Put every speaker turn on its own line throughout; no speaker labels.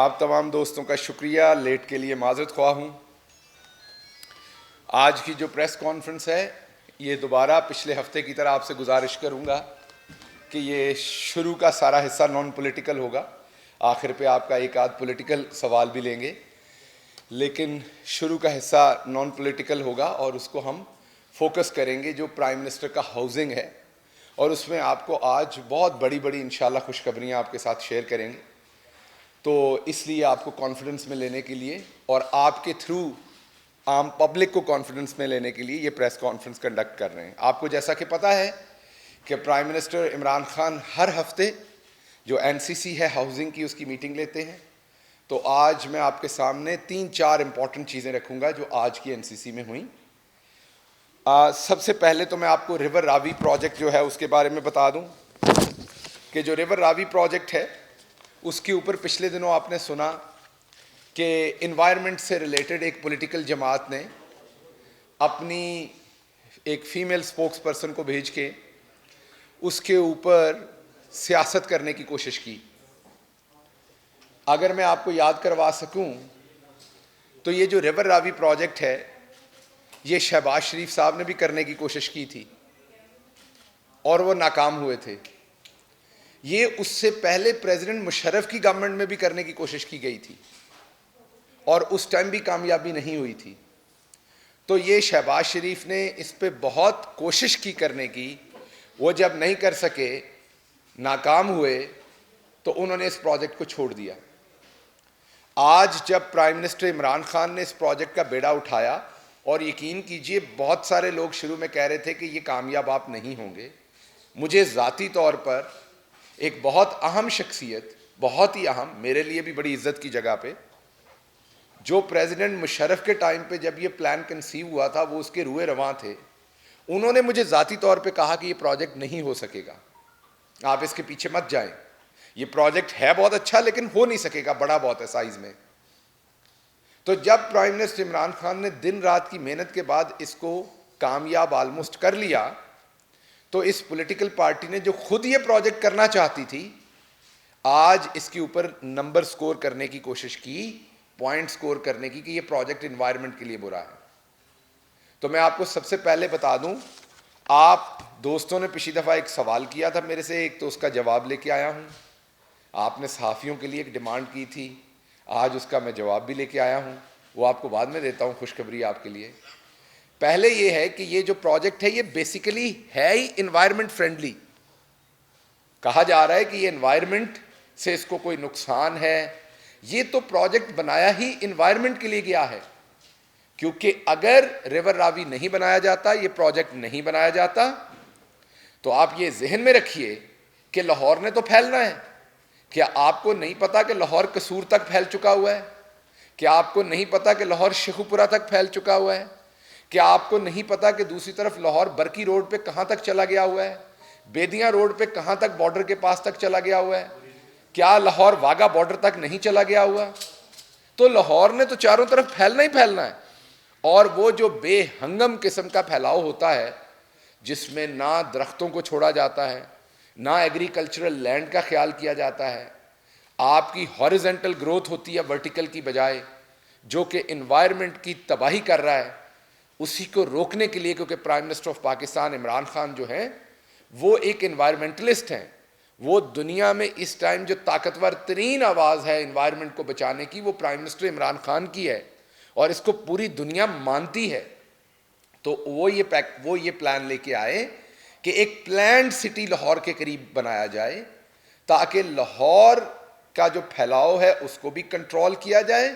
آپ تمام دوستوں کا شکریہ. لیٹ کے لیے معذرت خواہ ہوں. آج کی جو پریس کانفرنس ہے یہ دوبارہ پچھلے ہفتے کی طرح آپ سے گزارش کروں گا کہ یہ شروع کا سارا حصہ نان پولیٹیکل ہوگا. آخر پہ آپ کا ایک آدھ پولیٹیکل سوال بھی لیں گے, لیکن شروع کا حصہ نان پولیٹیکل ہوگا اور اس کو ہم فوکس کریں گے جو پرائم منسٹر کا ہاؤسنگ ہے, اور اس میں آپ کو آج بہت بڑی بڑی انشاءاللہ خوشخبریاں آپ کے ساتھ شیئر کریں گے. تو اس لیے آپ کو کانفیڈنس میں لینے کے لیے اور آپ کے تھرو عام پبلک کو کانفیڈنس میں لینے کے لیے یہ پریس کانفرنس کنڈکٹ کر رہے ہیں. آپ کو جیسا کہ پتہ ہے کہ پرائم منسٹر عمران خان ہر ہفتے جو NCC ہے ہاؤسنگ کی, اس کی میٹنگ لیتے ہیں. تو آج میں آپ کے سامنے 3-4 امپورٹنٹ چیزیں رکھوں گا جو آج کی NCC میں ہوئیں. سب سے پہلے تو میں آپ کو ریور راوی پروجیکٹ جو ہے اس کے بارے میں بتا دوں کہ جو ریور راوی پروجیکٹ ہے اس کے اوپر پچھلے دنوں آپ نے سنا کہ انوائرمنٹ سے ریلیٹڈ ایک پولیٹیکل جماعت نے اپنی ایک فیمیل سپوکس پرسن کو بھیج کے اس کے اوپر سیاست کرنے کی کوشش کی. اگر میں آپ کو یاد کروا سکوں تو یہ جو ریور راوی پروجیکٹ ہے یہ شہباز شریف صاحب نے بھی کرنے کی کوشش کی تھی اور وہ ناکام ہوئے تھے. یہ اس سے پہلے پریزیڈنٹ مشرف کی گورنمنٹ میں بھی کرنے کی کوشش کی گئی تھی اور اس ٹائم بھی کامیابی نہیں ہوئی تھی. تو یہ شہباز شریف نے اس پہ بہت کوشش کی کرنے کی, وہ جب نہیں کر سکے, ناکام ہوئے, تو انہوں نے اس پروجیکٹ کو چھوڑ دیا. آج جب پرائم منسٹر عمران خان نے اس پروجیکٹ کا بیڑا اٹھایا, اور یقین کیجئے بہت سارے لوگ شروع میں کہہ رہے تھے کہ یہ کامیاب آپ نہیں ہوں گے. مجھے ذاتی طور پر ایک بہت اہم شخصیت, بہت ہی اہم, میرے لیے بھی بڑی عزت کی جگہ پہ, جو پریزیڈنٹ مشرف کے ٹائم پہ جب یہ پلان کنسیو ہوا تھا وہ اس کے روئے رواں تھے, انہوں نے مجھے ذاتی طور پہ کہا کہ یہ پروجیکٹ نہیں ہو سکے گا, آپ اس کے پیچھے مت جائیں, یہ پروجیکٹ ہے بہت اچھا لیکن ہو نہیں سکے گا, بڑا بہت ہے سائز میں. تو جب پرائم منسٹر عمران خان نے دن رات کی محنت کے بعد اس کو کامیاب آلموسٹ کر لیا, تو اس پولیٹیکل پارٹی نے جو خود یہ پروجیکٹ کرنا چاہتی تھی آج اس کے اوپر نمبر سکور کرنے کی کوشش کی, پوائنٹ سکور کرنے کی کہ یہ پروجیکٹ انوائرمنٹ کے لیے برا ہے. تو میں آپ کو سب سے پہلے بتا دوں, آپ دوستوں نے پچھلی دفعہ ایک سوال کیا تھا میرے سے, ایک تو اس کا جواب لے کے آیا ہوں. آپ نے صحافیوں کے لیے ایک ڈیمانڈ کی تھی, آج اس کا میں جواب بھی لے کے آیا ہوں, وہ آپ کو بعد میں دیتا ہوں, خوشخبری آپ کے لیے. پہلے یہ ہے کہ یہ جو پروجیکٹ ہے یہ بیسیکلی ہے ہی انوائرمنٹ فرینڈلی. کہا جا رہا ہے کہ یہ انوائرمنٹ سے اس کو کوئی نقصان ہے. یہ تو پروجیکٹ بنایا ہی انوائرمنٹ کے لیے گیا ہے, کیونکہ اگر ریور راوی نہیں بنایا جاتا, یہ پروجیکٹ نہیں بنایا جاتا, تو آپ یہ ذہن میں رکھیے کہ لاہور نے تو پھیلنا ہے. کیا آپ کو نہیں پتا کہ لاہور قصور تک پھیل چکا ہوا ہے؟ کیا آپ کو نہیں پتا کہ لاہور شیخوپورہ تک پھیل چکا ہوا ہے؟ کیا آپ کو نہیں پتا کہ دوسری طرف لاہور برکی روڈ پہ کہاں تک چلا گیا ہوا ہے, بیدیاں روڈ پہ کہاں تک بارڈر کے پاس تک چلا گیا ہوا ہے؟ کیا لاہور واگا بارڈر تک نہیں چلا گیا ہوا؟ تو لاہور نے تو چاروں طرف پھیلنا ہی پھیلنا ہے. اور وہ جو بے ہنگم قسم کا پھیلاؤ ہوتا ہے جس میں نہ درختوں کو چھوڑا جاتا ہے, نہ ایگریکلچرل لینڈ کا خیال کیا جاتا ہے, آپ کی ہاریزنٹل گروتھ ہوتی ہے ورٹیکل کی بجائے, جو کہ انوائرمنٹ کی تباہی کر رہا ہے, اسی کو روکنے کے لیے, کیونکہ prime minister of Pakistan Imran Khan جو ہیں وہ ایک انوائرمنٹلسٹ ہیں, وہ دنیا میں اس ٹائم جو طاقتور ترین آواز ہے انوائرمنٹ کو بچانے کی وہ پرائم منسٹر عمران خان کی ہے, اور اس کو پوری دنیا مانتی ہے. تو وہ یہ پلان لے کے آئے کہ ایک پلانڈ سٹی لاہور کے قریب بنایا جائے, تاکہ لاہور کا جو پھیلاؤ ہے اس کو بھی کنٹرول کیا جائے,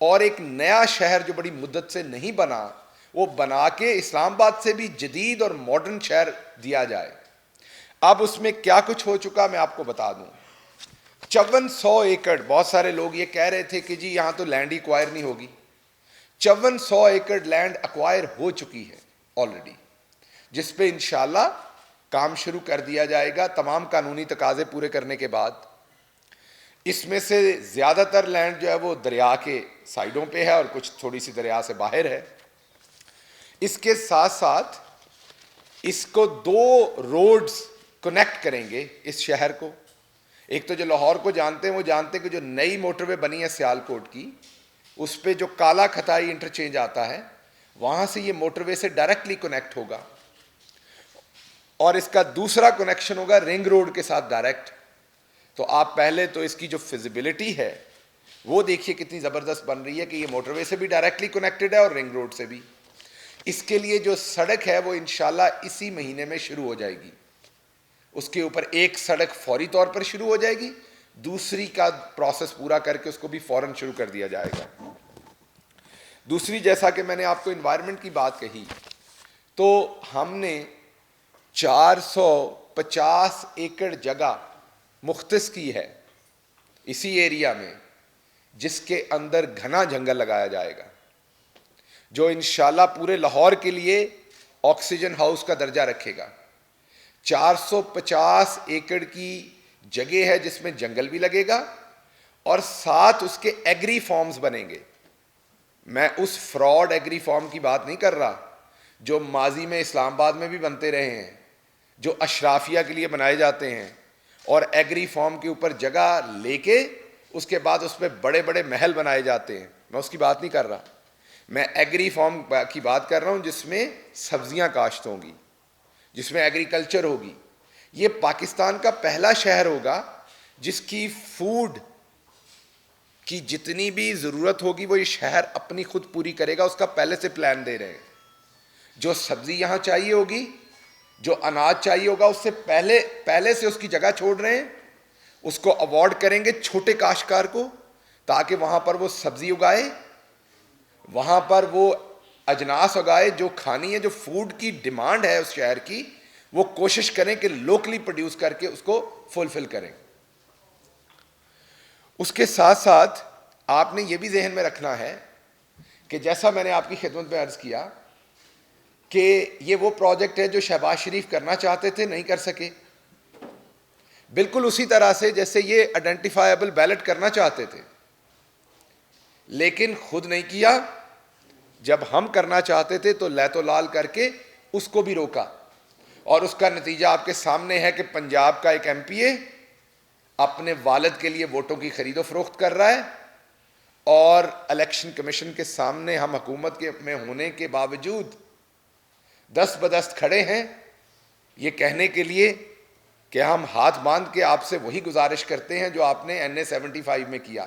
اور ایک نیا شہر جو بڑی مدت سے نہیں بنا وہ بنا کے اسلام آباد سے بھی جدید اور ماڈرن شہر دیا جائے. اب اس میں کیا کچھ ہو چکا میں آپ کو بتا دوں. 5400 ایکڑ, بہت سارے لوگ یہ کہہ رہے تھے کہ جی یہاں تو لینڈ ہی ایکوائر نہیں ہوگی. 5400 ایکڑ لینڈ ایکوائر ہو چکی ہے آلریڈی, جس پہ انشاءاللہ کام شروع کر دیا جائے گا تمام قانونی تقاضے پورے کرنے کے بعد. اس میں سے زیادہ تر لینڈ جو ہے وہ دریا کے سائیڈوں پہ ہے اور کچھ تھوڑی سی دریا سے باہر ہے. اس کے ساتھ ساتھ اس کو 2 روڈز کنیکٹ کریں گے اس شہر کو. ایک تو جو لاہور کو جانتے ہیں وہ جانتے ہیں کہ جو نئی موٹر وے بنی ہے سیالکوٹ کی، اس پہ جو کالا کھتائی انٹرچینج آتا ہے وہاں سے یہ موٹر وے سے ڈائریکٹلی کنیکٹ ہوگا، اور اس کا دوسرا کنیکشن ہوگا رنگ روڈ کے ساتھ ڈائریکٹ. تو آپ پہلے تو اس کی جو فزیبلٹی ہے وہ دیکھیے کتنی زبردست بن رہی ہے کہ یہ موٹر وے سے بھی ڈائریکٹلی کنیکٹڈ ہے اور رنگ روڈ سے بھی. اس کے لیے جو سڑک ہے وہ انشاءاللہ اسی مہینے میں شروع ہو جائے گی. اس کے اوپر ایک سڑک فوری طور پر شروع ہو جائے گی، دوسری کا پروسیس پورا کر کے اس کو بھی فوراً شروع کر دیا جائے گا. دوسری، جیسا کہ میں نے آپ کو انوائرمنٹ کی بات کہی، تو ہم نے 450 ایکڑ جگہ مختص کی ہے اسی ایریا میں، جس کے اندر گھنا جنگل لگایا جائے گا، جو انشاءاللہ پورے لاہور کے لیے آکسیجن ہاؤس کا درجہ رکھے گا. 450 ایکڑ کی جگہ ہے جس میں جنگل بھی لگے گا اور ساتھ اس کے ایگری فارمز بنیں گے. میں اس فراڈ ایگری فارم کی بات نہیں کر رہا جو ماضی میں اسلام آباد میں بھی بنتے رہے ہیں، جو اشرافیہ کے لیے بنائے جاتے ہیں اور ایگری فارم کے اوپر جگہ لے کے اس کے بعد اس پہ بڑے بڑے محل بنائے جاتے ہیں. میں اس کی بات نہیں کر رہا، میں ایگری فارم کی بات کر رہا ہوں جس میں سبزیاں کاشت ہوں گی، جس میں ایگریکلچر ہوگی. یہ پاکستان کا پہلا شہر ہوگا جس کی فوڈ کی جتنی بھی ضرورت ہوگی وہ یہ شہر اپنی خود پوری کرے گا. اس کا پہلے سے پلان دے رہے ہیں. جو سبزی یہاں چاہیے ہوگی، جو اناج چاہیے ہوگا، اس سے پہلے سے اس کی جگہ چھوڑ رہے ہیں. اس کو اوارڈ کریں گے چھوٹے کاشتکار کو تاکہ وہاں پر وہ سبزی اگائے، وہاں پر وہ اجناس اگائے جو کھانی ہے، جو فوڈ کی ڈیمانڈ ہے اس شہر کی، وہ کوشش کریں کہ لوکلی پروڈیوس کر کے اس کو فلفل کریں. اس کے ساتھ ساتھ آپ نے یہ بھی ذہن میں رکھنا ہے کہ جیسا میں نے آپ کی خدمت میں عرض کیا کہ یہ وہ پروجیکٹ ہے جو شہباز شریف کرنا چاہتے تھے، نہیں کر سکے. بالکل اسی طرح سے جیسے یہ آئیڈینٹیفائیبل بیلٹ کرنا چاہتے تھے لیکن خود نہیں کیا. جب ہم کرنا چاہتے تھے تو لیت و لال کر کے اس کو بھی روکا، اور اس کا نتیجہ آپ کے سامنے ہے کہ پنجاب کا ایک ایم پی اے اپنے والد کے لیے ووٹوں کی خرید و فروخت کر رہا ہے، اور الیکشن کمیشن کے سامنے ہم حکومت میں ہونے کے باوجود دست بدست کھڑے ہیں یہ کہنے کے لیے کہ ہم ہاتھ باندھ کے آپ سے وہی گزارش کرتے ہیں جو آپ نے NA-75 میں کیا.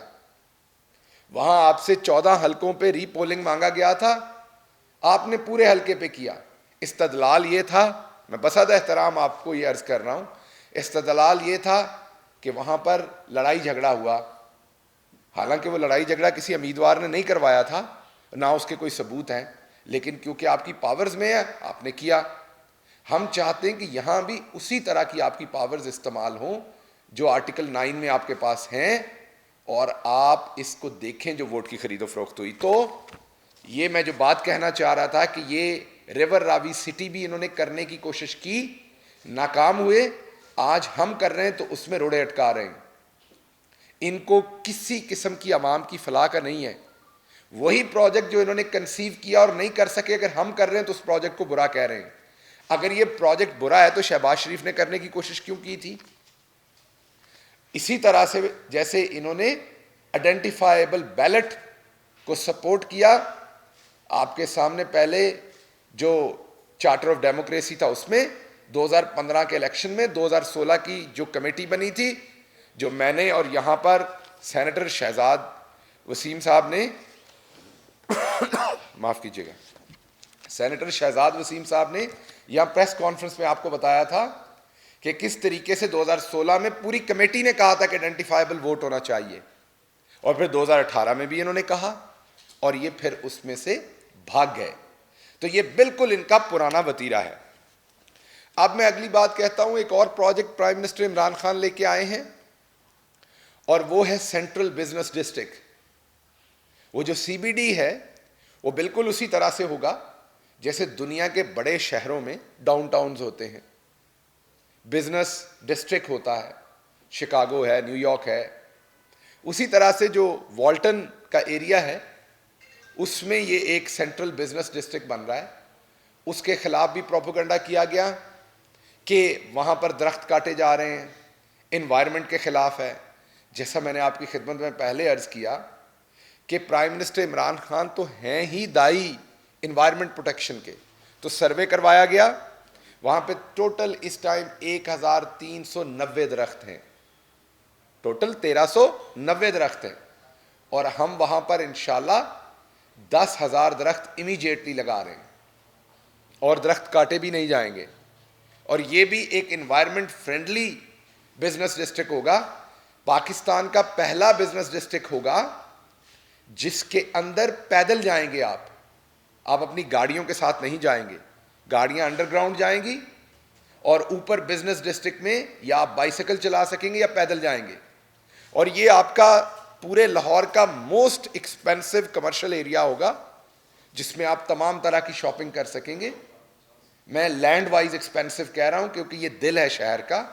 وہاں آپ سے 14 حلقوں پہ ری پولنگ مانگا گیا تھا، آپ نے پورے حلقے پہ کیا. استدلال یہ تھا، میں بصد احترام آپ کو یہ عرض کر رہا ہوں، استدلال یہ تھا کہ وہاں پر لڑائی جھگڑا ہوا. حالانکہ وہ لڑائی جھگڑا کسی امیدوار نے نہیں کروایا تھا، نہ اس کے کوئی ثبوت ہیں، لیکن کیونکہ آپ کی پاورز میں ہے آپ نے کیا. ہم چاہتے ہیں کہ یہاں بھی اسی طرح کی آپ کی پاورز استعمال ہوں جو آرٹیکل 9 میں آپ کے پاس ہیں، اور آپ اس کو دیکھیں جو ووٹ کی خرید و فروخت ہوئی. تو یہ میں جو بات کہنا چاہ رہا تھا کہ یہ ریور راوی سٹی بھی انہوں نے کرنے کی کوشش کی، ناکام ہوئے. آج ہم کر رہے ہیں تو اس میں روڑے اٹکا رہے ہیں. ان کو کسی قسم کی عوام کی فلاح کا نہیں ہے. وہی پروجیکٹ جو انہوں نے کنسیو کیا اور نہیں کر سکے، اگر ہم کر رہے ہیں تو اس پروجیکٹ کو برا کہہ رہے ہیں. اگر یہ پروجیکٹ برا ہے تو شہباز شریف نے کرنے کی کوشش کیوں کی تھی؟ اسی طرح سے جیسے انہوں نے آئیڈینٹیفائیبل بیلٹ کو سپورٹ کیا، آپ کے سامنے پہلے جو چارٹر آف ڈیموکریسی تھا اس میں 2015 کے الیکشن میں 2016 کی جو کمیٹی بنی تھی، جو میں نے اور یہاں پر سینیٹر شہزاد وسیم صاحب نے معاف کیجیے گا، سینیٹر شہزاد وسیم صاحب نے یہاں پریس کانفرنس میں آپ کو بتایا تھا کہ کس طریقے سے 2016 میں پوری کمیٹی نے کہا تھا کہ آئیڈینٹیفائیبل ووٹ ہونا چاہیے، اور پھر 2018 میں بھی انہوں نے کہا، اور یہ پھر اس میں سے بھاگ گئے. تو یہ بالکل ان کا پرانا وتیرہ ہے. اب میں اگلی بات کہتا ہوں. ایک اور project prime minister Imran Khan لے کے آئے ہیں اور وہ ہے سینٹرل بزنس ڈسٹرکٹ. وہ جو CBD ہے وہ بالکل اسی طرح سے ہوگا جیسے دنیا کے بڑے شہروں میں ڈاؤن ٹاؤنز ہوتے ہیں، بزنس ڈسٹرکٹ ہوتا ہے، شکاگو ہے، نیو یارک ہے. اسی طرح سے جو والٹن کا ایریا ہے اس میں یہ ایک سینٹرل بزنس ڈسٹرکٹ بن رہا ہے. اس کے خلاف بھی پروپیگنڈا کیا گیا کہ وہاں پر درخت کاٹے جا رہے ہیں، انوائرمنٹ کے خلاف ہے. جیسا میں نے آپ کی خدمت میں پہلے عرض کیا کہ پرائم منسٹر عمران خان تو ہیں ہی دائی انوائرمنٹ پروٹیکشن کے. تو سروے کروایا گیا, وہاں پہ ٹوٹل اس ٹائم 1390 درخت ہیں, ٹوٹل 1390 درخت ہیں, اور ہم وہاں پر انشاءاللہ 10,000 درخت امیجیٹلی لگا رہے ہیں, اور درخت کاٹے بھی نہیں جائیں گے. اور یہ بھی ایک انوائرمنٹ فرینڈلی بزنس ڈسٹرکٹ ہوگا, پاکستان کا پہلا بزنس ڈسٹرکٹ ہوگا جس کے اندر پیدل جائیں گے آپ اپنی گاڑیوں کے ساتھ نہیں جائیں گے, گاڑیاں انڈر گراؤنڈ جائیں گی, اور اوپر بزنس ڈسٹرکٹ میں یا آپ بائیسیکل چلا سکیں گے یا پیدل جائیں گے. اور یہ آپ کا پورے لاہور کا موسٹ ایکسپینسو کمرشل ایریا ہوگا جس میں آپ تمام طرح کی شاپنگ کر سکیں گے. میں لینڈ وائز ایکسپینسو کہہ رہا ہوں کیونکہ یہ دل ہے شہر کا,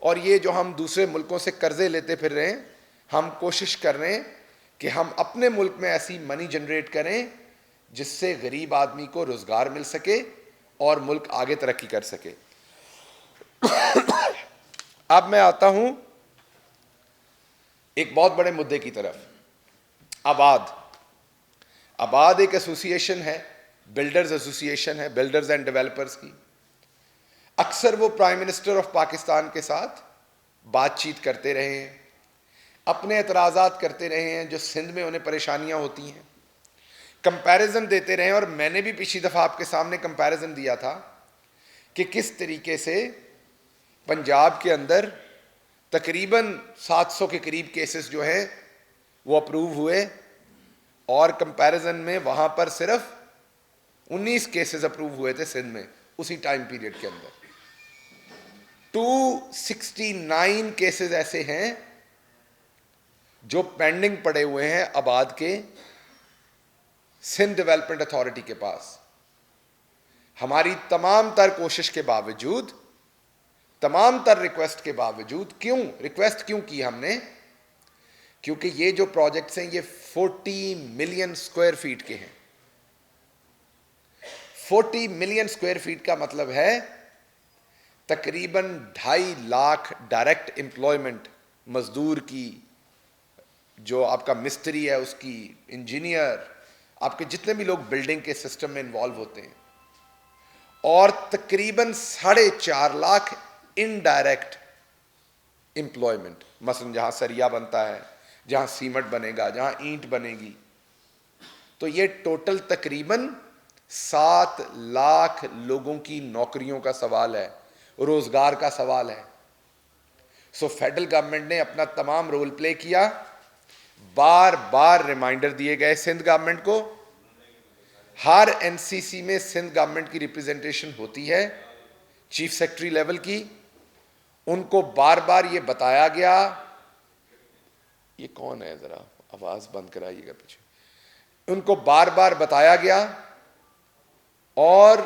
اور یہ جو ہم دوسرے ملکوں سے قرضے لیتے پھر رہے ہیں, ہم کوشش کر رہے ہیں کہ ہم اپنے ملک میں ایسی منی جنریٹ کریں جس سے غریب آدمی کو روزگار مل سکے اور ملک آگے ترقی کر سکے. اب میں آتا ہوں ایک بہت بڑے مدعے کی طرف. آباد ایک ایسوسی ایشن ہے, بلڈرز ایسوسی ایشن ہے, بلڈرز اینڈ ڈیولپرز کی. اکثر وہ پرائم منسٹر آف پاکستان کے ساتھ بات چیت کرتے رہے ہیں, اپنے اعتراضات کرتے رہے ہیں جو سندھ میں انہیں پریشانیاں ہوتی ہیں, کمپیریزن دیتے رہے ہیں. اور میں نے بھی پچھلی دفعہ آپ کے سامنے کمپیریزن دیا تھا کہ کس طریقے سے پنجاب کے اندر تقریباً 700 کے قریب کیسز جو ہیں وہ اپروو ہوئے, اور کمپیریزن میں وہاں پر صرف 19 کیسز اپروو ہوئے تھے سندھ میں اسی ٹائم پیریڈ کے اندر. 269 کیسز ایسے ہیں جو پینڈنگ پڑے ہوئے ہیں آباد کے سندھ ڈیولپمنٹ اتھارٹی کے پاس. ہماری تمام تر کوشش کے باوجود, تمام تر ریکویسٹ کے باوجود, ریکویسٹ کیوں کی ہم نے, کیونکہ یہ جو پروجیکٹس ہیں یہ 40 ملین سکوائر فیٹ کے ہیں. 40 ملین سکوائر فیٹ کا مطلب ہے تقریباً 2.5 لاکھ ڈائریکٹ امپلائمنٹ, مزدور کی, جو آپ کا مستری ہے اس کی, انجینئر, آپ کے جتنے بھی لوگ بلڈنگ کے سسٹم میں انوالو ہوتے ہیں, اور تقریباً 4.5 لاکھ انڈائریکٹ امپلائمنٹ. مثلا جہاں سریا بنتا ہے, جہاں سیمنٹ بنے گا, جہاں اینٹ بنے گی, تو یہ ٹوٹل تقریباً 7 لاکھ لوگوں کی نوکریوں کا سوال ہے, روزگار کا سوال ہے. سو فیڈرل گورنمنٹ نے اپنا تمام رول پلے کیا, بار بار ریمائنڈر دیے گئے سندھ گورنمنٹ کو. ہر این سی سی میں سندھ گورنمنٹ کی ریپرزنٹیشن ہوتی ہے چیف سیکرٹری لیول کی, ان کو بار بار یہ بتایا گیا. یہ کون ہے, ذرا آواز بند کرائیے گا پیچھے. ان کو بار بار بتایا گیا, اور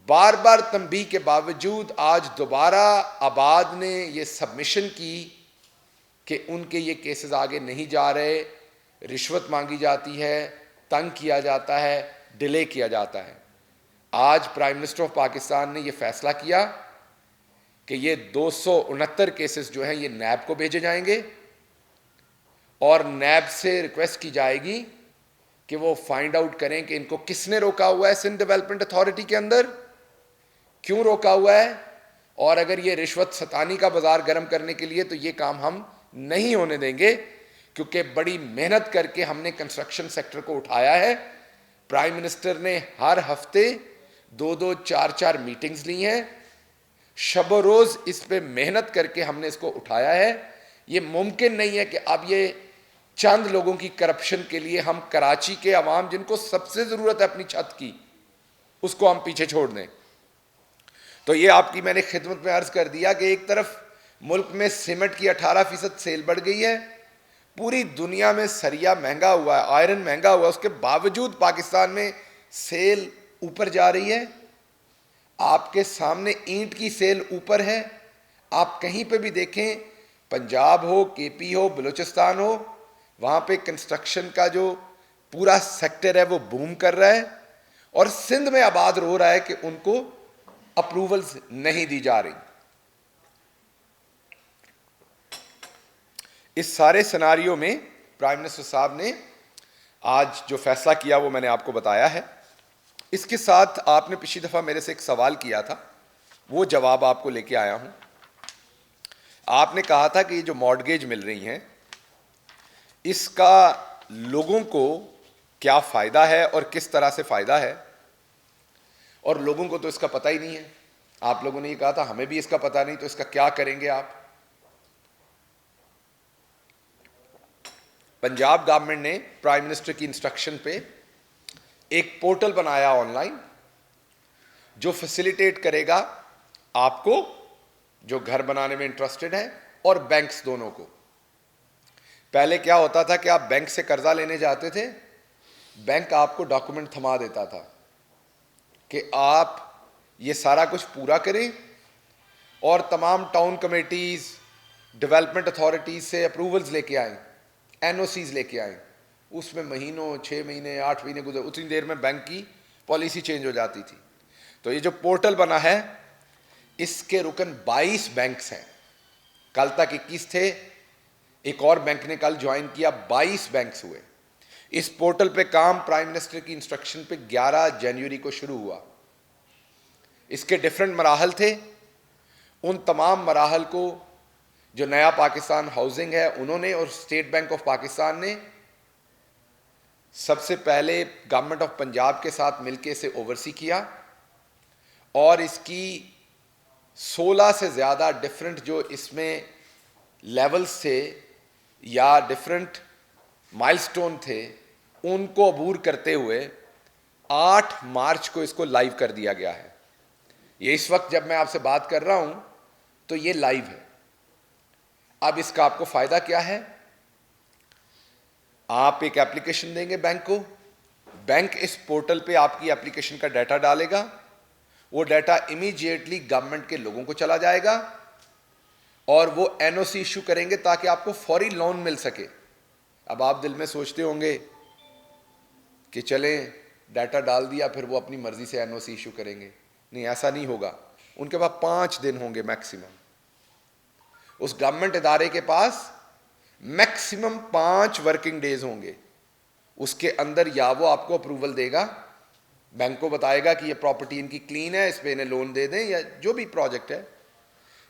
بار بار تنبیہ کے باوجود آج دوبارہ آباد نے یہ سبمیشن کی کہ ان کے یہ کیسز آگے نہیں جا رہے, رشوت مانگی جاتی ہے, تنگ کیا جاتا ہے, ڈیلے کیا جاتا ہے. آج پرائم منسٹر آف پاکستان نے یہ فیصلہ کیا کہ یہ 269 کیسز جو ہیں یہ نیب کو بھیجے جائیں گے, اور نیب سے ریکویسٹ کی جائے گی کہ وہ فائنڈ آؤٹ کریں کہ ان کو کس نے روکا ہوا ہے سندھ ڈیولپمنٹ اتھارٹی کے اندر, کیوں روکا ہوا ہے, اور اگر یہ رشوت ستانی کا بازار گرم کرنے کے لیے تو یہ کام ہم نہیں ہونے دیں گے, کیونکہ بڑی محنت کر کے ہم نے کنسٹرکشن سیکٹر کو اٹھایا ہے. پرائم منسٹر نے ہر ہفتے 2 4 میٹنگز لی ہیں, شب و روز اس پہ محنت کر کے ہم نے اس کو اٹھایا ہے. یہ ممکن نہیں ہے کہ اب یہ چند لوگوں کی کرپشن کے لیے ہم کراچی کے عوام جن کو سب سے ضرورت ہے اپنی چھت کی, اس کو ہم پیچھے چھوڑ دیں. تو یہ آپ کی میں نے خدمت میں عرض کر دیا کہ ایک طرف ملک میں سیمنٹ کی 18% سیل بڑھ گئی ہے, پوری دنیا میں سریا مہنگا ہوا ہے, آئرن مہنگا ہوا ہے, اس کے باوجود پاکستان میں سیل اوپر جا رہی ہے. آپ کے سامنے اینٹ کی سیل اوپر ہے. آپ کہیں پہ بھی دیکھیں, پنجاب ہو, کے پی ہو, بلوچستان ہو, وہاں پہ کنسٹرکشن کا جو پورا سیکٹر ہے وہ بوم کر رہا ہے, اور سندھ میں آباد رو رہا ہے کہ ان کو اپروولز نہیں دی جا رہی. اس سارے سیناریو میں پرائم منسٹر صاحب نے آج جو فیصلہ کیا وہ میں نے آپ کو بتایا ہے. اس کے ساتھ آپ نے پچھلی دفعہ میرے سے ایک سوال کیا تھا, وہ جواب آپ کو لے کے آیا ہوں. آپ نے کہا تھا کہ یہ جو مارٹگیج مل رہی ہیں اس کا لوگوں کو کیا فائدہ ہے اور کس طرح سے فائدہ ہے, اور لوگوں کو تو اس کا پتہ ہی نہیں ہے. آپ لوگوں نے یہ کہا تھا ہمیں بھی اس کا پتہ نہیں, تو اس کا کیا کریں گے آپ. پنجاب گورنمنٹ نے پرائم منسٹر کی انسٹرکشن پہ ایک پورٹل بنایا آن لائن جو فیسیلیٹیٹ کرے گا آپ کو جو گھر بنانے میں انٹرسٹڈ ہیں اور بینکس دونوں کو. پہلے کیا ہوتا تھا کہ آپ بینک سے قرضہ لینے جاتے تھے, بینک آپ کو ڈاکومنٹ تھما دیتا تھا کہ آپ یہ سارا کچھ پورا کریں اور تمام ٹاؤن کمیٹیز, ڈیولپمنٹ اتھارٹیز سے اپروولز لے کے آئیں, این او سیز لے کے آئیں. اس میں مہینوں, 6 مہینے, 8 مہینے گزر, اتنی دیر میں بینک کی پالیسی چینج ہو جاتی تھی. تو یہ جو پورٹل بنا ہے اس کے رکن 22 بینکس ہیں. کل تک 21 تھے, ایک اور بینک نے کل جوائن کیا, 22 بینکس ہوئے. اس پورٹل پہ کام پرائم منسٹر کی انسٹرکشن پہ 11 جنوری کو شروع ہوا. اس کے ڈیفرنٹ مراحل تھے. ان تمام مراحل کو جو نیا پاکستان ہاؤسنگ ہے انہوں نے اور اسٹیٹ بینک آف پاکستان نے سب سے پہلے گورنمنٹ آف پنجاب کے ساتھ مل کے اسے اوورسی کیا, اور اس کی 16 سے زیادہ ڈفرنٹ جو اس میں لیولز تھے یا ڈفرنٹ مائل سٹون تھے ان کو عبور کرتے ہوئے 8 مارچ کو اس کو لائیو کر دیا گیا ہے. یہ اس وقت جب میں آپ سے بات کر رہا ہوں تو یہ لائیو ہے. اب اس کا آپ کو فائدہ کیا ہے؟ آپ ایک ایپلیکیشن دیں گے بینک کو, بینک اس پورٹل پہ آپ کی ایپلیکیشن کا ڈیٹا ڈالے گا, وہ ڈیٹا امیجیٹلی گورنمنٹ کے لوگوں کو چلا جائے گا اور وہ این او سی ایشو کریں گے تاکہ آپ کو فوری لون مل سکے. اب آپ دل میں سوچتے ہوں گے کہ چلیں ڈیٹا ڈال دیا پھر وہ اپنی مرضی سے این او سی ایشو کریں گے. نہیں, ایسا نہیں ہوگا. ان کے پاس 5 دن ہوں گے میکسیمم. اس گورنمنٹ ادارے کے پاس میکسیمم 5 ورکنگ ڈیز ہوں گے. اس کے اندر یا وہ آپ کو اپروول دے گا, بینک کو بتائے گا کہ یہ پراپرٹی ان کی کلین ہے, اس پہ انہیں لون دے دیں یا جو بھی پروجیکٹ ہے,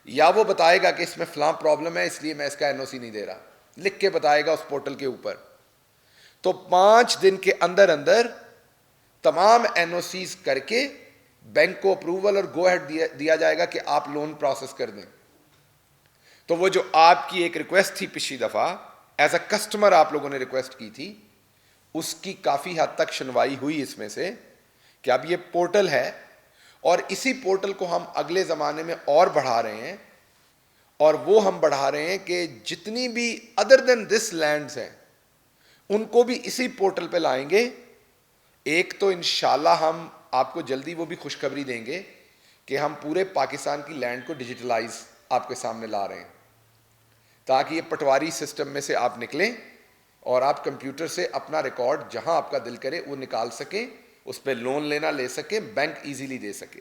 یا وہ بتائے گا کہ اس میں فلاں پرابلم ہے اس لیے میں اس کا این او سی نہیں دے رہا, لکھ کے بتائے گا اس پورٹل کے اوپر. تو 5 دن کے اندر اندر تمام این او سیز کر کے بینک کو اپروول اور گو ہیڈ دیا جائے گا کہ آپ لون پروسیس کر دیں. تو وہ جو آپ کی ایک ریکویسٹ تھی پچھلی دفعہ ایز اے کسٹمر آپ لوگوں نے ریکویسٹ کی تھی, اس کی کافی حد تک شنوائی ہوئی اس میں سے کہ اب یہ پورٹل ہے اور اسی پورٹل کو ہم اگلے زمانے میں اور بڑھا رہے ہیں, اور وہ ہم بڑھا رہے ہیں کہ جتنی بھی ادر دین دس لینڈز ہیں ان کو بھی اسی پورٹل پہ لائیں گے. ایک تو انشاءاللہ ہم آپ کو جلدی وہ بھی خوشخبری دیں گے کہ ہم پورے پاکستان کی لینڈ کو ڈیجیٹلائز آپ کے سامنے لا رہے ہیں تاکہ یہ پٹواری سسٹم میں سے آپ نکلیں اور آپ کمپیوٹر سے اپنا ریکارڈ جہاں آپ کا دل کرے وہ نکال سکیں, اس پہ لون لینا لے سکیں, بینک ایزیلی دے سکے.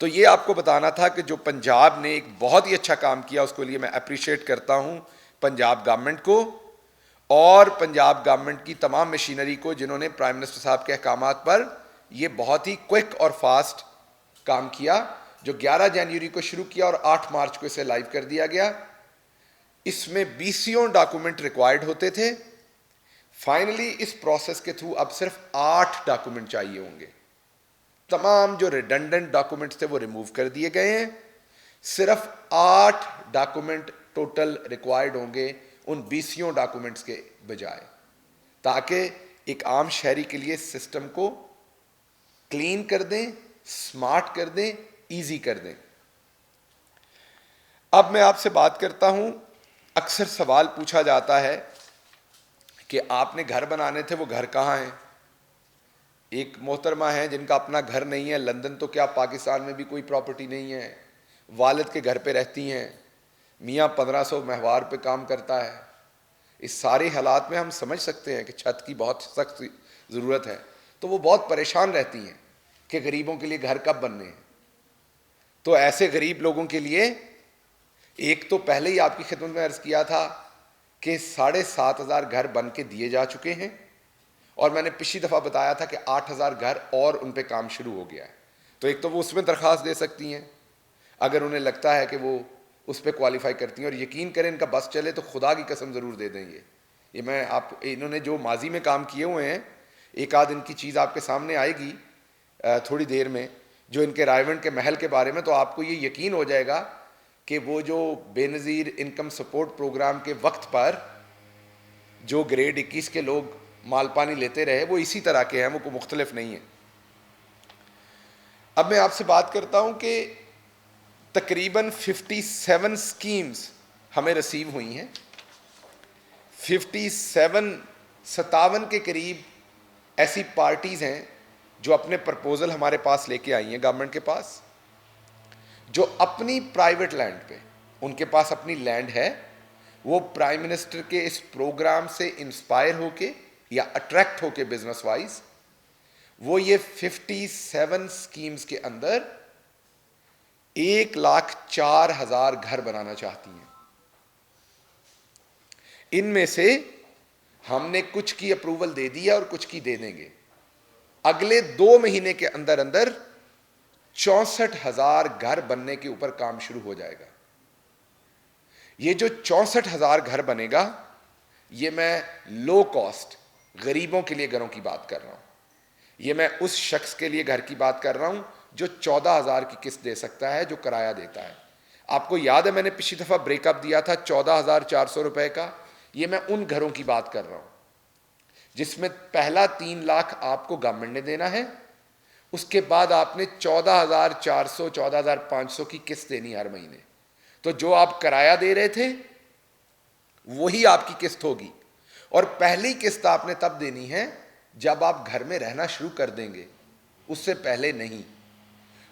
تو یہ آپ کو بتانا تھا کہ جو پنجاب نے ایک بہت ہی اچھا کام کیا, اس کے لیے میں اپریشیٹ کرتا ہوں پنجاب گورنمنٹ کو اور پنجاب گورنمنٹ کی تمام مشینری کو جنہوں نے پرائم منسٹر صاحب کے احکامات پر یہ بہت ہی کوئک اور فاسٹ کام کیا, جو 11 جنوری کو شروع کیا اور 8 مارچ کو اسے لائیو کر دیا گیا. اس میں 20 ڈاکومنٹ ریکوائرڈ ہوتے تھے. فائنلی اس پروسیس کے تھرو اب صرف 8 ڈاکومنٹ چاہیے ہوں گے. تمام جو ریڈنڈنٹ ڈاکومنٹس تھے وہ ریموو کر دیے گئے ہیں. صرف 8 ڈاکومنٹ ٹوٹل ریکوائرڈ ہوں گے ان 20 ڈاکومنٹس کے بجائے, تاکہ ایک عام شہری کے لیے سسٹم کو کلین کر دیں, سمارٹ کر دیں, ایزی کر دیں. اب میں آپ سے بات کرتا ہوں, اکثر سوال پوچھا جاتا ہے کہ آپ نے گھر بنانے تھے, وہ گھر کہاں ہیں؟ ایک محترمہ ہیں جن کا اپنا گھر نہیں ہے لندن, تو کیا پاکستان میں بھی کوئی پراپرٹی نہیں ہے؟ والد کے گھر پہ رہتی ہیں, میاں 1500 مہوار پہ کام کرتا ہے. اس سارے حالات میں ہم سمجھ سکتے ہیں کہ چھت کی بہت سخت ضرورت ہے, تو وہ بہت پریشان رہتی ہیں کہ غریبوں کے لیے گھر کب بننے ہیں. تو ایسے غریب لوگوں کے لیے ایک تو پہلے ہی آپ کی خدمت میں عرض کیا تھا کہ 7,500 گھر بن کے دیے جا چکے ہیں، اور میں نے پچھلی دفعہ بتایا تھا کہ 8,000 گھر اور ان پہ کام شروع ہو گیا ہے. تو ایک تو وہ اس میں درخواست دے سکتی ہیں اگر انہیں لگتا ہے کہ وہ اس پہ کوالیفائی کرتی ہیں، اور یقین کریں ان کا بس چلے تو خدا کی قسم ضرور دے دیں. یہ میں انہوں نے جو ماضی میں کام کیے ہوئے ہیں، ایک آدھ ان کی چیز آپ کے سامنے آئے گی تھوڑی دیر میں، جو ان کے رائیونٹ کے محل کے بارے میں، تو آپ کو یہ یقین ہو جائے گا کہ وہ جو بے نظیر انکم سپورٹ پروگرام کے وقت پر جو گریڈ 21 کے لوگ مال پانی لیتے رہے، وہ اسی طرح کے ہیں، وہ کوئی مختلف نہیں ہیں. اب میں آپ سے بات کرتا ہوں کہ تقریباً 57 اسکیمز ہمیں رسیو ہوئی ہیں. 57 کے قریب ایسی پارٹیز ہیں جو اپنے پرپوزل ہمارے پاس لے کے آئی ہیں گورنمنٹ کے پاس، جو اپنی پرائیویٹ لینڈ پہ، ان کے پاس اپنی لینڈ ہے، وہ پرائم منسٹر کے اس پروگرام سے انسپائر ہو کے یا اٹریکٹ ہو کے بزنس وائز، وہ یہ 57 اسکیمز کے اندر 1,04,000 گھر بنانا چاہتی ہیں. ان میں سے ہم نے کچھ کی اپروول دے دی ہے اور کچھ کی دے دیں گے. اگلے 2 مہینے کے اندر اندر 64,000 گھر بننے کے اوپر کام شروع ہو جائے گا. یہ جو 64,000 گھر بنے گا، یہ میں لو کاسٹ غریبوں کے لیے گھروں کی بات کر رہا ہوں. یہ میں اس شخص کے لیے گھر کی بات کر رہا ہوں جو 14,000 کی قسط دے سکتا ہے، جو کرایہ دیتا ہے. آپ کو یاد ہے میں نے پچھلی دفعہ بریک اپ دیا تھا 14,400 روپے کا. یہ میں ان گھروں کی بات کر رہا ہوں جس میں پہلا 3 لاکھ آپ کو گورنمنٹ نے دینا ہے، اس کے بعد آپ نے 14,400 14,500 کی قسط دینی ہر مہینے. تو جو آپ کرایہ دے رہے تھے وہی آپ کی قسط ہوگی، اور پہلی قسط آپ نے تب دینی ہے جب آپ گھر میں رہنا شروع کر دیں گے، اس سے پہلے نہیں.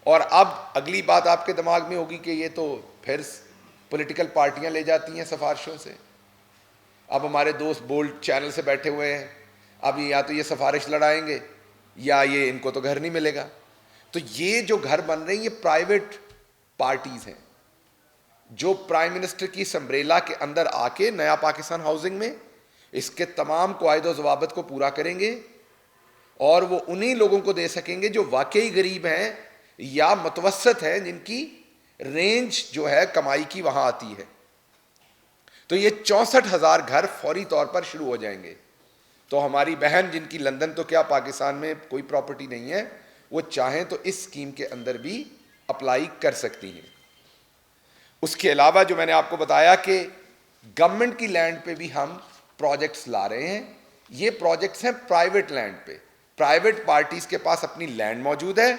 اور اب اگلی بات آپ کے دماغ میں ہوگی کہ یہ تو پھر پولیٹیکل پارٹیاں لے جاتی ہیں سفارشوں سے. اب ہمارے دوست بولڈ چینل سے بیٹھے ہوئے ہیں، اب یا تو یہ سفارش لڑائیں گے یا یہ ان کو تو گھر نہیں ملے گا. تو یہ جو گھر بن رہے ہیں یہ پرائیویٹ پارٹیز ہیں جو پرائم منسٹر کی اس امبریلا کے اندر آ کے نیا پاکستان ہاؤسنگ میں اس کے تمام قواعد و ضوابط کو پورا کریں گے، اور وہ انہی لوگوں کو دے سکیں گے جو واقعی غریب ہیں یا متوسط ہیں، جن کی رینج جو ہے کمائی کی وہاں آتی ہے. تو یہ 64,000 گھر فوری طور پر شروع ہو جائیں گے. تو ہماری بہن جن کی لندن تو کیا پاکستان میں کوئی پراپرٹی نہیں ہے، وہ چاہیں تو اس اسکیم کے اندر بھی اپلائی کر سکتی ہیں. اس کے علاوہ جو میں نے آپ کو بتایا کہ گورنمنٹ کی لینڈ پہ بھی ہم پروجیکٹس لا رہے ہیں. یہ پروجیکٹس ہیں پرائیویٹ لینڈ پہ، پرائیویٹ پارٹیز کے پاس اپنی لینڈ موجود ہے،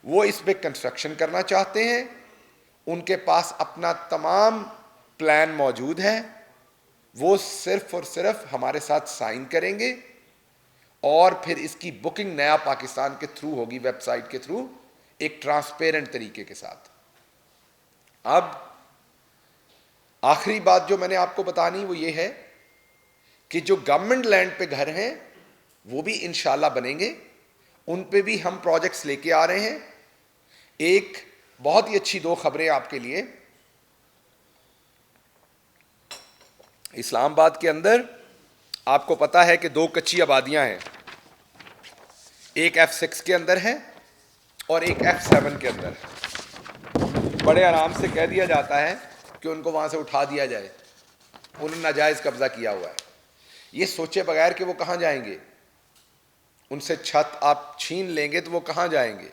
وہ اس پہ کنسٹرکشن کرنا چاہتے ہیں، ان کے پاس اپنا تمام پلان موجود ہے، وہ صرف اور صرف ہمارے ساتھ سائن کریں گے، اور پھر اس کی بکنگ نیا پاکستان کے تھرو ہوگی، ویب سائٹ کے تھرو، ایک ٹرانسپیرنٹ طریقے کے ساتھ. اب آخری بات جو میں نے آپ کو بتانی وہ یہ ہے کہ جو گورنمنٹ لینڈ پہ گھر ہیں وہ بھی انشاءاللہ بنیں گے. ان پہ بھی ہم پروجیکٹس لے کے آ رہے ہیں. ایک بہت ہی اچھی 2 خبریں آپ کے لیے. اسلام آباد کے اندر آپ کو پتا ہے کہ 2 کچی آبادیاں ہیں، ایک F6 کے اندر ہے اور ایک F7 کے اندر ہے. بڑے آرام سے کہہ دیا جاتا ہے کہ ان کو وہاں سے اٹھا دیا جائے، انہوں نے ناجائز قبضہ کیا ہوا ہے. یہ سوچے بغیر کہ وہ کہاں جائیں گے، ان سے چھت آپ چھین لیں گے تو وہ کہاں جائیں گے.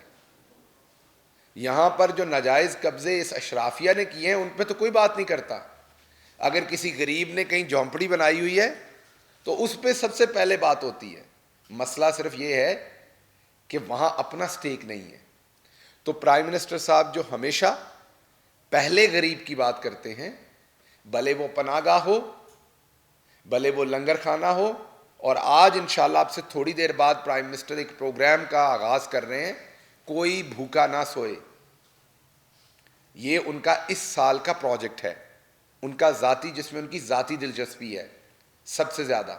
یہاں پر جو ناجائز قبضے اس اشرافیہ نے کیے ہیں ان پہ تو کوئی بات نہیں کرتا. اگر کسی غریب نے کہیں جھونپڑی بنائی ہوئی ہے تو اس پہ سب سے پہلے بات ہوتی ہے. مسئلہ صرف یہ ہے کہ وہاں اپنا سٹیک نہیں ہے. تو پرائم منسٹر صاحب جو ہمیشہ پہلے غریب کی بات کرتے ہیں، بھلے وہ پناہ گاہ ہو، بھلے وہ لنگر خانہ ہو، اور آج انشاءاللہ آپ سے تھوڑی دیر بعد پرائم منسٹر ایک پروگرام کا آغاز کر رہے ہیں، کوئی بھوکا نہ سوئے. یہ ان کا اس سال کا پروجیکٹ ہے، ان کا ذاتی، جس میں ان کی ذاتی دلچسپی ہے سب سے زیادہ.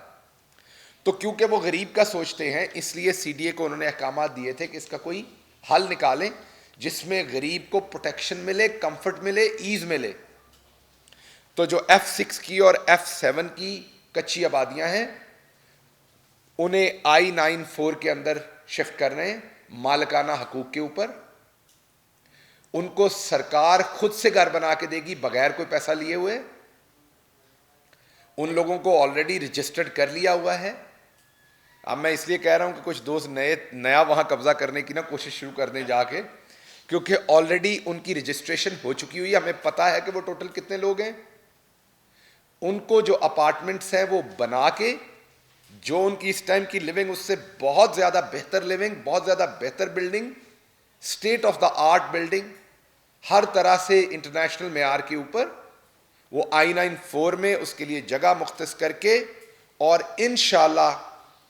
تو کیونکہ وہ غریب کا سوچتے ہیں اس لیے سی ڈی اے کو انہوں نے احکامات دیے تھے کہ اس کا کوئی حل نکالیں جس میں غریب کو پروٹیکشن ملے، کمفرٹ ملے، ایز ملے. تو جو F6 کی اور F7 کی کچی آبادیاں ہیں انہیں I-94 کے اندر شفٹ کر رہے ہیں مالکانہ حقوق کے اوپر. ان کو سرکار خود سے گھر بنا کے دے گی بغیر کوئی پیسہ لیے ہوئے. ان لوگوں کو آلریڈی رجسٹرڈ کر لیا ہوا ہے. اب میں اس لیے کہہ رہا ہوں کہ کچھ دوست نیا وہاں قبضہ کرنے کی کوشش شروع کر دیں جا کے, کیونکہ آلریڈی ان کی رجسٹریشن ہو چکی ہوئی ہے. ہمیں پتہ ہے کہ وہ ٹوٹل کتنے لوگ ہیں. ان کو جو اپارٹمنٹس ہیں وہ بنا کے, جو ان کی اس ٹائم کی لیونگ اس سے بہت زیادہ بہتر لیونگ, بہت زیادہ بہتر building, state of the art building, ہر طرح سے انٹرنیشنل معیار کے اوپر, وہ I-94 میں اس کے لیے جگہ مختص کر کے, اور انشاءاللہ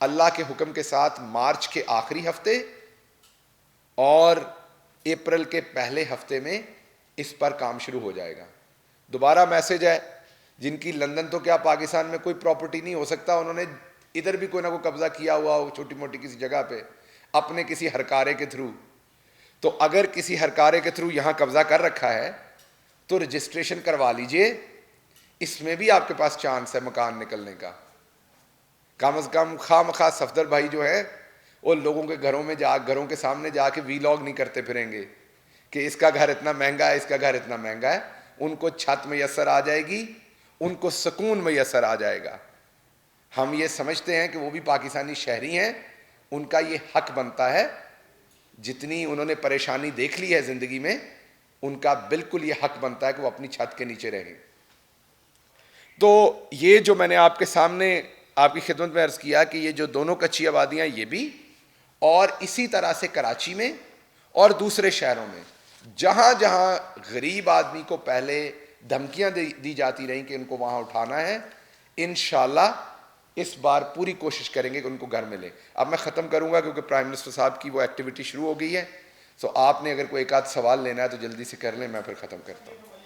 اللہ کے حکم کے ساتھ مارچ کے آخری ہفتے اور اپریل کے پہلے ہفتے میں اس پر کام شروع ہو جائے گا. دوبارہ میسج ہے, جن کی لندن تو کیا پاکستان میں کوئی پراپرٹی نہیں ہو سکتا, انہوں نے ادھر بھی کوئی نہ کوئی قبضہ کیا ہوا ہو چھوٹی موٹی کسی جگہ پہ اپنے کسی ہرکارے کے تھرو, تو اگر کسی ہرکارے کے تھرو یہاں قبضہ کر رکھا ہے تو رجسٹریشن کروا لیجئے. اس میں بھی آپ کے پاس چانس ہے مکان نکلنے کا. کم از کم خواہ مخواہ صفدر بھائی جو ہے وہ لوگوں کے گھروں کے سامنے جا کے ویلاگ نہیں کرتے پھریں گے کہ اس کا گھر اتنا مہنگا ہے, اس کا گھر اتنا مہنگا ہے. ان کو چھت میسر آ جائے گی, ان کو سکون میسر آ جائے گا. ہم یہ سمجھتے ہیں کہ وہ بھی پاکستانی شہری ہیں, ان کا یہ حق بنتا ہے. جتنی انہوں نے پریشانی دیکھ لی ہے زندگی میں, ان کا بالکل یہ حق بنتا ہے کہ وہ اپنی چھت کے نیچے رہیں. تو یہ جو میں نے آپ کے سامنے آپ کی خدمت میں عرض کیا کہ یہ جو دونوں کچی آبادیاں یہ بھی, اور اسی طرح سے کراچی میں اور دوسرے شہروں میں جہاں جہاں غریب آدمی کو پہلے دھمکیاں دی جاتی رہیں کہ ان کو وہاں اٹھانا ہے, انشاءاللہ اس بار پوری کوشش کریں گے کہ ان کو گھر ملے. اب میں ختم کروں گا کیونکہ پرائم منسٹر صاحب کی وہ ایکٹیویٹی شروع ہو گئی ہے. سو آپ نے اگر کوئی ایک آدھ سوال لینا ہے تو جلدی سے کر لیں, میں پھر ختم کرتا ہوں.